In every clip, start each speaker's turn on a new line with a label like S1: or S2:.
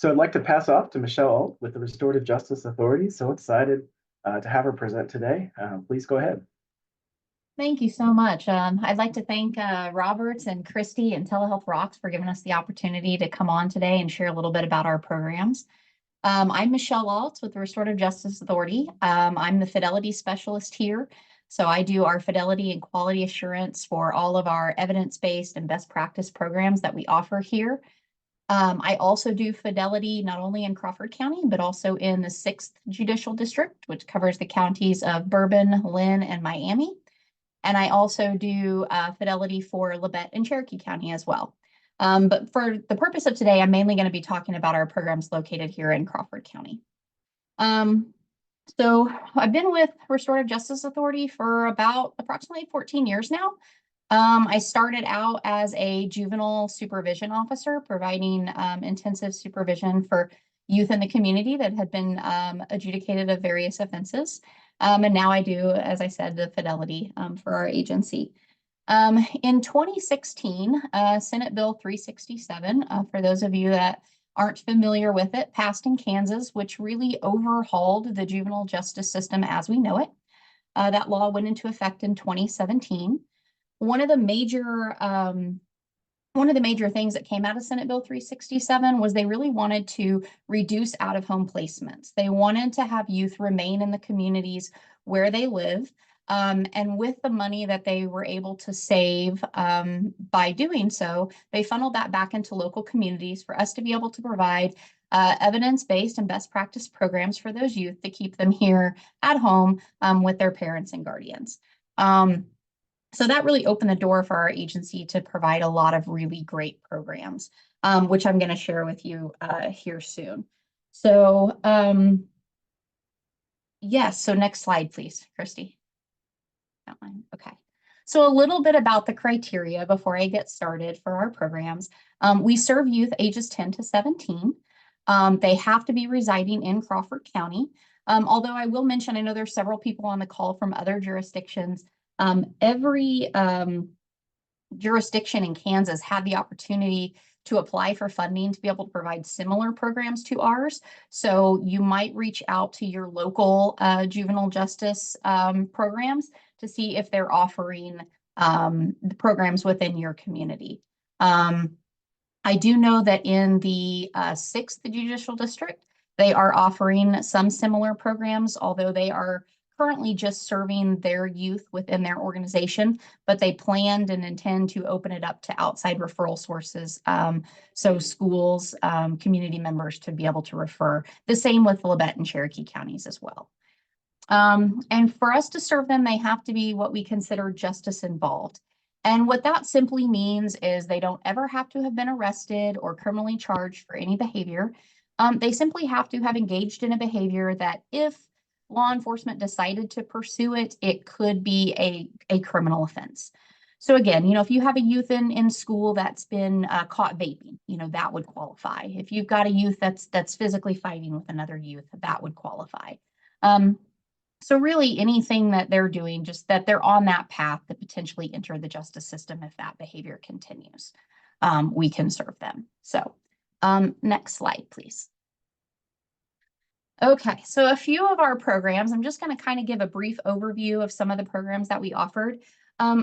S1: So I'd like to pass off to Michelle Alt with the Restorative Justice Authority. So excited to have her present today. Please go ahead.
S2: Thank you so much. I'd like to thank Roberts and Christy and Telehealth Rocks for giving us the opportunity to come on today and share a little bit about our programs. I'm Michelle Alt with the Restorative Justice Authority. I'm the fidelity specialist here. So I do our fidelity and quality assurance for all of our evidence-based and best practice programs that we offer here. I also do fidelity not only in Crawford County, but also in the 6th Judicial District, which covers the counties of Bourbon, Lynn, and Miami. And I also do fidelity for Labette and Cherokee County as well. But for the purpose of today, I'm mainly going to be talking about our programs located here in Crawford County. So I've been with Restorative Justice Authority for about approximately 14 years now. I started out as a juvenile supervision officer, providing intensive supervision for youth in the community that had been adjudicated of various offenses. And now I do, as I said, the fidelity for our agency. In 2016, Senate Bill 367, for those of you that aren't familiar with it, passed in Kansas, which really overhauled the juvenile justice system as we know it. That law went into effect in 2017. One of the major things that came out of Senate Bill 367 was they really wanted to reduce out-of-home placements. They wanted to have youth remain in the communities where they live. And with the money that they were able to save by doing so, they funneled that back into local communities for us to be able to provide evidence-based and best practice programs for those youth to keep them here at home with their parents and guardians. So that really opened the door for our agency to provide a lot of really great programs, which I'm going to share with you here soon. So yes, so next slide, please, Christy. That one. Okay. So a little bit about the criteria before I get started for our programs. We serve youth ages 10 to 17. They have to be residing in Crawford County. Although I will mention, I know there's several people on the call from other jurisdictions. Every jurisdiction in Kansas had the opportunity to apply for funding to be able to provide similar programs to ours. So you might reach out to your local juvenile justice programs to see if they're offering the programs within your community. I do know that in the 6th Judicial District, they are offering some similar programs, although they are currently just serving their youth within their organization, but they planned and intend to open it up to outside referral sources. So schools, community members to be able to refer. The same with Labette and Cherokee counties as well. And for us to serve them, they have to be what we consider justice involved. And what that simply means is they don't ever have to have been arrested or criminally charged for any behavior. They simply have to have engaged in a behavior that if law enforcement decided to pursue it, it could be a criminal offense. So again, if you have a youth in school that's been caught vaping, that would qualify. If you've got a youth that's physically fighting with another youth, that would qualify. So really anything that they're doing, just that they're on that path to potentially enter the justice system if that behavior continues, we can serve them. So next slide, please. Okay, so a few of our programs, I'm just going to kind of give a brief overview of some of the programs that we offered.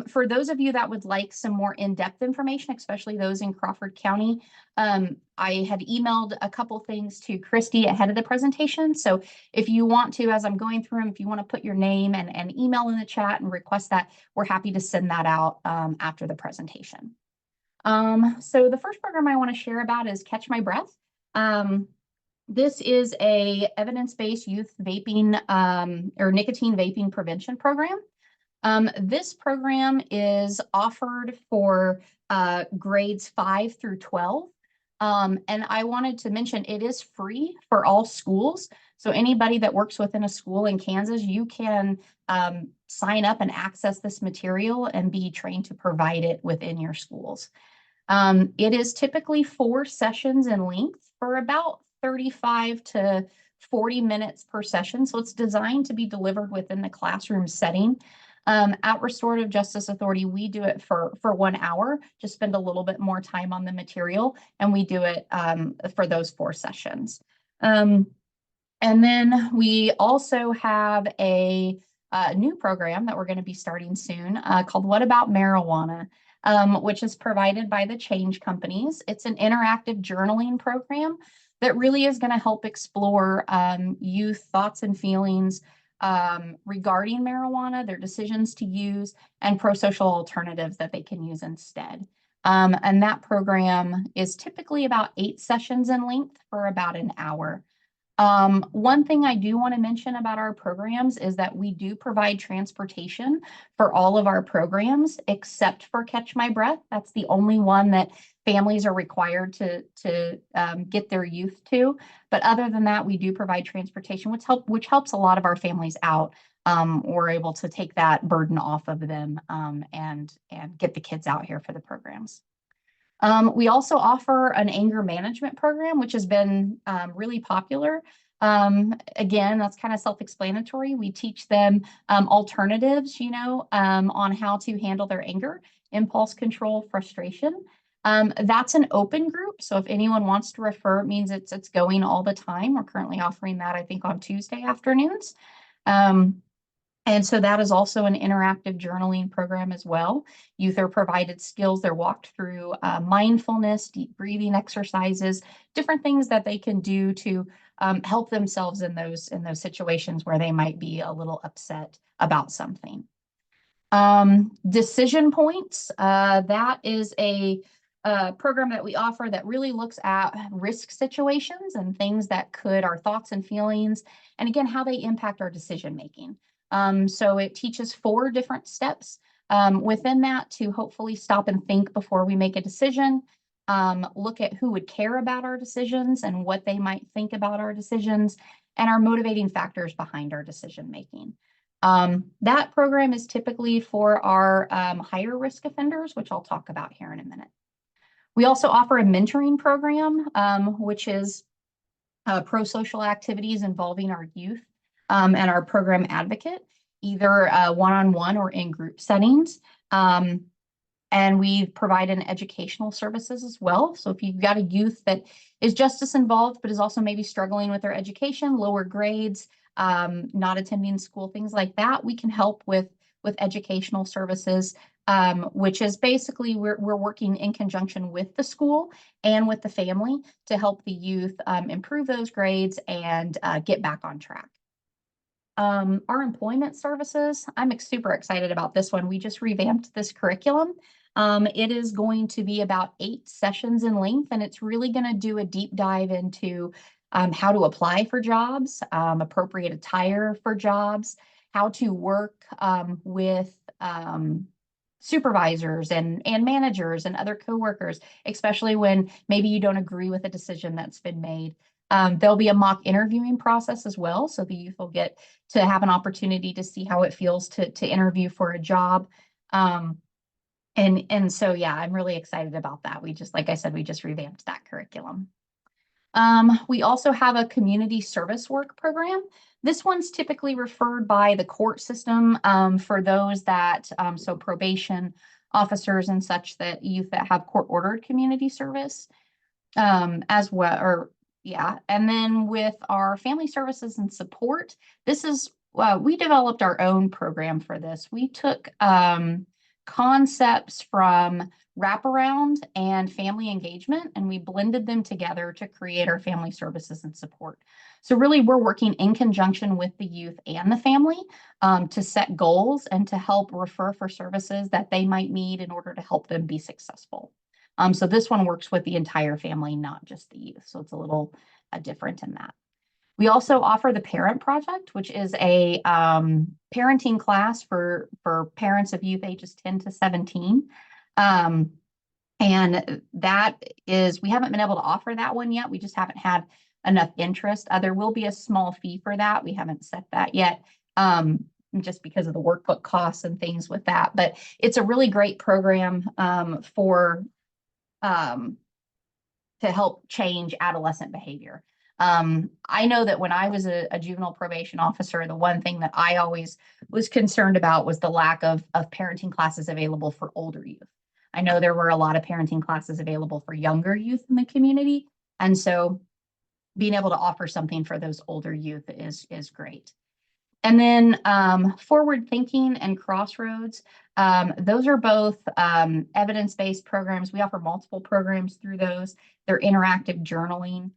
S2: For those of you that would like some more in-depth information, especially those in Crawford County, I had emailed a couple things to Christy ahead of the presentation. So if you want to, as I'm going through them, if you want to put your name and email in the chat and request that, we're happy to send that out after the presentation. So the first program I want to share about is Catch My Breath. This is a evidence-based youth vaping or nicotine vaping prevention program. This program is offered for grades 5 through 12. And I wanted to mention it is free for all schools. So anybody that works within a school in Kansas, you can sign up and access this material and be trained to provide it within your schools. It is typically 4 sessions in length for about 35 to 40 minutes per session. So it's designed to be delivered within the classroom setting. At Restorative Justice Authority, we do it for 1 hour, just spend a little bit more time on the material, and we do it for those 4 sessions. And then we also have a new program that we're going to be starting soon called What About Marijuana, which is provided by the Change Companies. It's an interactive journaling program that really is going to help explore youth thoughts and feelings regarding marijuana, their decisions to use, and pro-social alternatives that they can use instead. And that program is typically about 8 sessions in length for about an hour. One thing I do want to mention about our programs is that we do provide transportation for all of our programs, except for Catch My Breath. That's the only one that families are required to get their youth to. But other than that, we do provide transportation, which helps a lot of our families out. We're able to take that burden off of them and get the kids out here for the programs. We also offer an anger management program, which has been really popular. Again, that's kind of self-explanatory. We teach them alternatives, on how to handle their anger, impulse control, frustration. That's an open group. So if anyone wants to refer, it means it's going all the time. We're currently offering that, I think, on Tuesday afternoons. And so that is also an interactive journaling program as well. Youth are provided skills. They're walked through mindfulness, deep breathing exercises, different things that they can do to help themselves in those situations where they might be a little upset about something. Decision Points, that is a program that we offer that really looks at risk situations and things that our thoughts and feelings, and again, how they impact our decision making. So it teaches 4 different steps within that to hopefully stop and think before we make a decision, look at who would care about our decisions and what they might think about our decisions, and our motivating factors behind our decision making. That program is typically for our higher risk offenders, which I'll talk about here in a minute. We also offer a mentoring program, which is pro-social activities involving our youth. And our program advocate, either one-on-one or in group settings. And we provide an educational services as well. So if you've got a youth that is justice involved, but is also maybe struggling with their education, lower grades, not attending school, things like that, we can help with educational services, which is basically we're working in conjunction with the school and with the family to help the youth improve those grades and get back on track. Our employment services, I'm super excited about this one. We just revamped this curriculum. It is going to be about 8 sessions in length, and it's really going to do a deep dive into how to apply for jobs, appropriate attire for jobs, how to work with supervisors and managers and other coworkers, especially when maybe you don't agree with a decision that's been made. There'll be a mock interviewing process as well, so the youth will get to have an opportunity to see how it feels to interview for a job. And so, yeah, I'm really excited about that. Like I said, we just revamped that curriculum. We also have a community service work program. This one's typically referred by the court system for those that, so probation officers and such, that youth that have court-ordered community service as well, yeah. And then with our family services and support, we developed our own program for this. We took concepts from wraparound and family engagement, and we blended them together to create our family services and support. So really, we're working in conjunction with the youth and the family to set goals and to help refer for services that they might need in order to help them be successful. So this one works with the entire family, not just the youth. So it's a little different in that. We also offer the Parent Project, which is a parenting class for parents of youth ages 10 to 17. And that is, we haven't been able to offer that one yet. We just haven't had enough interest. There will be a small fee for that. We haven't set that yet. Just because of the workbook costs and things with that. But it's a really great program to help change adolescent behavior. I know that when I was a juvenile probation officer, the one thing that I always was concerned about was the lack of parenting classes available for older youth. I know there were a lot of parenting classes available for younger youth in the community. And so being able to offer something for those older youth is great. And then forward thinking and crossroads. Those are both evidence-based programs. We offer multiple programs through those. They're interactive journaling.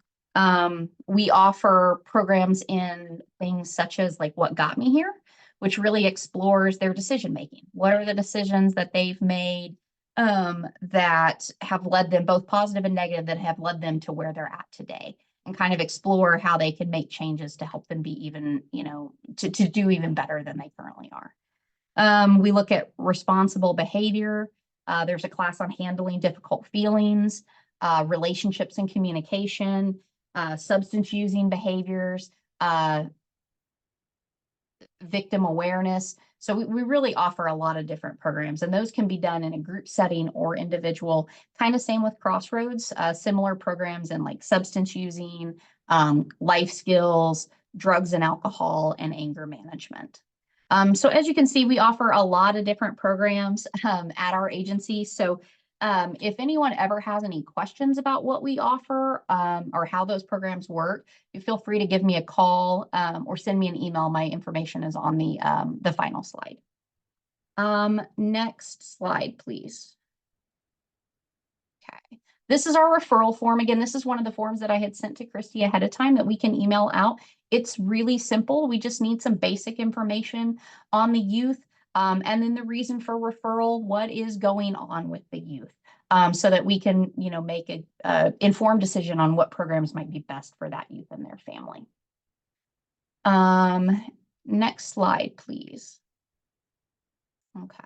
S2: We offer programs in things such as like What Got Me Here, which really explores their decision making. What are the decisions that they've made that have led them, both positive and negative, that have led them to where they're at today, and kind of explore how they can make changes to help them be even, to do even better than they currently are. We look at responsible behavior. There's a class on handling difficult feelings, relationships and communication, substance using behaviors, victim awareness. So we really offer a lot of different programs, and those can be done in a group setting or individual. Kind of same with Crossroads, similar programs in like substance using, life skills, drugs and alcohol, and anger management. So as you can see, we offer a lot of different programs at our agency. So if anyone ever has any questions about what we offer or how those programs work, you feel free to give me a call or send me an email. My information is on the final slide. Next slide, please. Okay. This is our referral form. Again, this is one of the forms that I had sent to Christy ahead of time that we can email out. It's really simple. We just need some basic information on the youth. And then the reason for referral, what is going on with the youth, so that we can, make an informed decision on what programs might be best for that youth and their family. Next slide, please. Okay.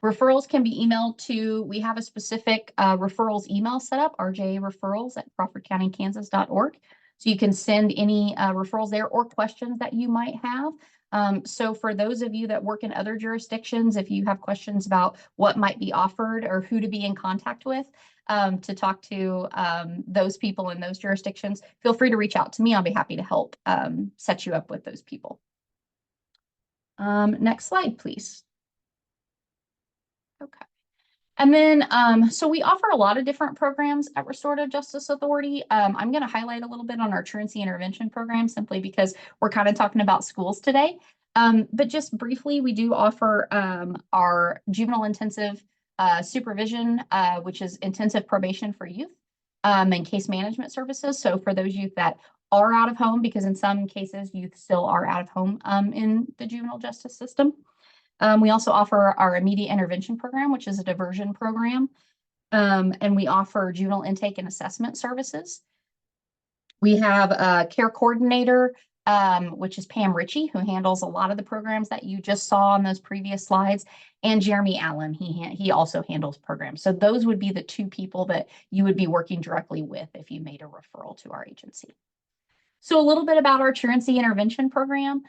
S2: Referrals can be emailed to, we have a specific referrals email set up, rjareferrals@crawfordcountykansas.org. So you can send any referrals there or questions that you might have. So for those of you that work in other jurisdictions, if you have questions about what might be offered or who to be in contact with to talk to those people in those jurisdictions, feel free to reach out to me. I'll be happy to help set you up with those people. Next slide, please. Okay. And then, so we offer a lot of different programs at Restorative Justice Authority. I'm going to highlight a little bit on our truancy intervention program simply because we're kind of talking about schools today. But just briefly, we do offer our juvenile intensive supervision, which is intensive probation for youth, and case management services. So for those youth that are out of home, because in some cases, youth still are out of home in the juvenile justice system. We also offer our immediate intervention program, which is a diversion program. And we offer juvenile intake and assessment services. We have a care coordinator, which is Pam Ritchie, who handles a lot of the programs that you just saw on those previous slides, and Jeremy Allen. He also handles programs. So those would be the two people that you would be working directly with if you made a referral to our agency. So a little bit about our truancy intervention program.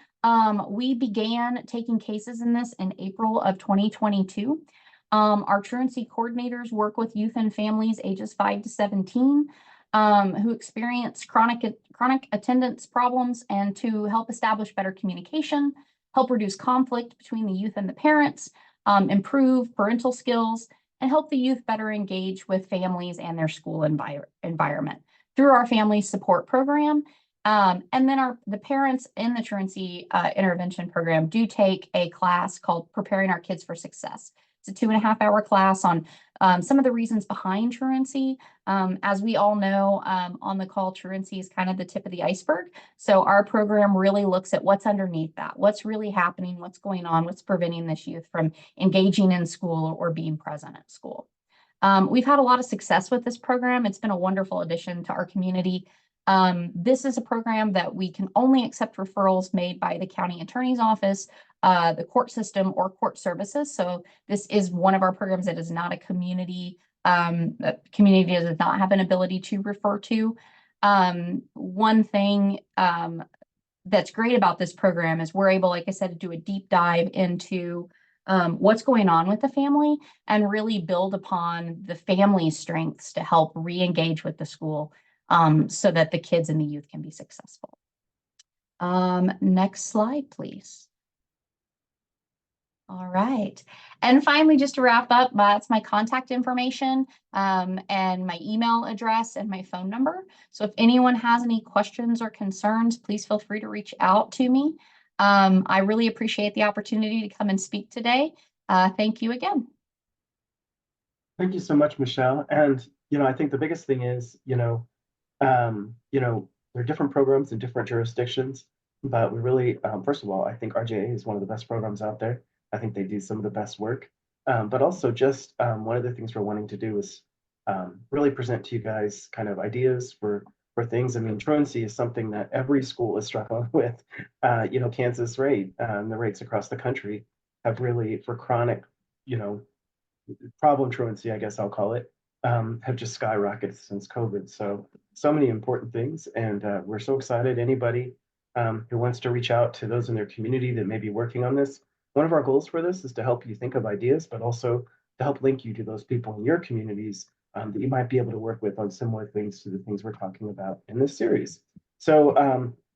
S2: We began taking cases in this in April of 2022. Our truancy coordinators work with youth and families ages 5 to 17 who experience chronic attendance problems, and to help establish better communication, help reduce conflict between the youth and the parents, improve parental skills, and help the youth better engage with families and their school environment through our family support program. And then the parents in the truancy intervention program do take a class called Preparing Our Kids for Success. It's a 2.5-hour class on some of the reasons behind truancy. As we all know, on the call, truancy is kind of the tip of the iceberg. So our program really looks at what's underneath that, what's really happening, what's going on, what's preventing this youth from engaging in school or being present at school. We've had a lot of success with this program. It's been a wonderful addition to our community. This is a program that we can only accept referrals made by the county attorney's office, the court system, or court services. So this is one of our programs that is not a community, community does not have an ability to refer to. One thing that's great about this program is we're able, like I said, to do a deep dive into what's going on with the family and really build upon the family's strengths to help re-engage with the school. so that the kids and the youth can be successful. Next slide, please. All right. And finally, just to wrap up, that's my contact information and my email address and my phone number. So if anyone has any questions or concerns, please feel free to reach out to me. I really appreciate the opportunity to come and speak today. Thank you again.
S1: Thank you so much, Michelle. And, I think the biggest thing is, there are different programs in different jurisdictions, but we really, first of all, I think RJA is one of the best programs out there. I think they do some of the best work. But also just one of the things we're wanting to do is really present to you guys kind of ideas for things. I mean, truancy is something that every school is struggling with. Kansas rate, the rates across the country have really, for chronic, problem truancy, I guess I'll call it, have just skyrocketed since COVID. So many important things. And we're so excited. Anybody who wants to reach out to those in their community that may be working on this, one of our goals for this is to help you think of ideas, but also to help link you to those people in your communities that you might be able to work with on similar things to the things we're talking about in this series. So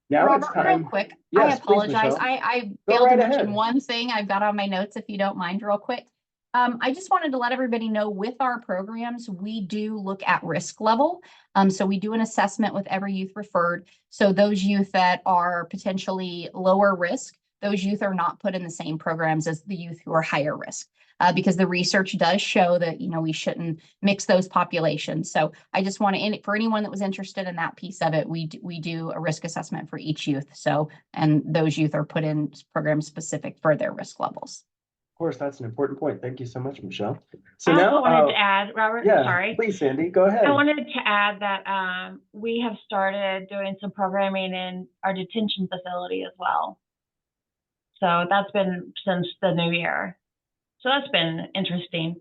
S1: now
S2: Robert,
S1: it's time.
S2: real quick,
S1: Yes,
S2: I apologize.
S1: please,
S2: I
S1: Go
S2: failed
S1: right
S2: to mention
S1: ahead.
S2: one thing I've got on my notes, if you don't mind, real quick. I just wanted to let everybody know with our programs, we do look at risk level. So we do an assessment with every youth referred. So those youth that are potentially lower risk, those youth are not put in the same programs as the youth who are higher risk. Because the research does show that, we shouldn't mix those populations. So I just want to, for anyone that was interested in that piece of it, we do a risk assessment for each youth. So, and those youth are put in programs specific for their risk levels.
S1: Of course, that's an important point. Thank you so much, Michelle. So
S3: I
S1: now,
S3: also wanted to add, Robert,
S1: yeah,
S3: sorry.
S1: please, Sandy, go ahead.
S3: I wanted to add that we have started doing some programming in our detention facility as well. So that's been since the new year. So that's been interesting.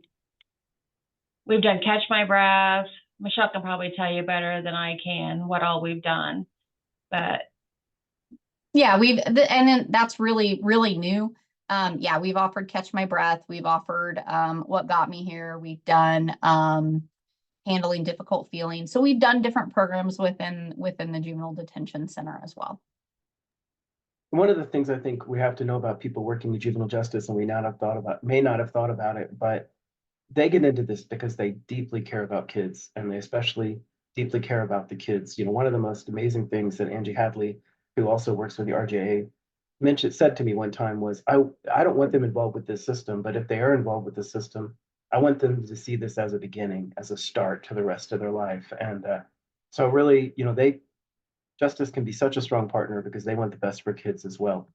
S3: We've done Catch My Breath. Michelle can probably tell you better than I can what all we've done. But
S2: yeah, and then that's really, really new. Yeah, we've offered Catch My Breath. We've offered What Got Me Here. We've done Handling Difficult Feelings. So we've done different programs within the juvenile detention center as well.
S1: One of the things I think we have to know about people working in juvenile justice, and may not have thought about it, but they get into this because they deeply care about kids, and they especially deeply care about the kids. One of the most amazing things that Angie Hadley, who also works with the RJA, said to me one time was, I don't want them involved with this system, but if they are involved with the system, I want them to see this as a beginning, as a start to the rest of their life. And so really, justice can be such a strong partner because they want the best for kids as well.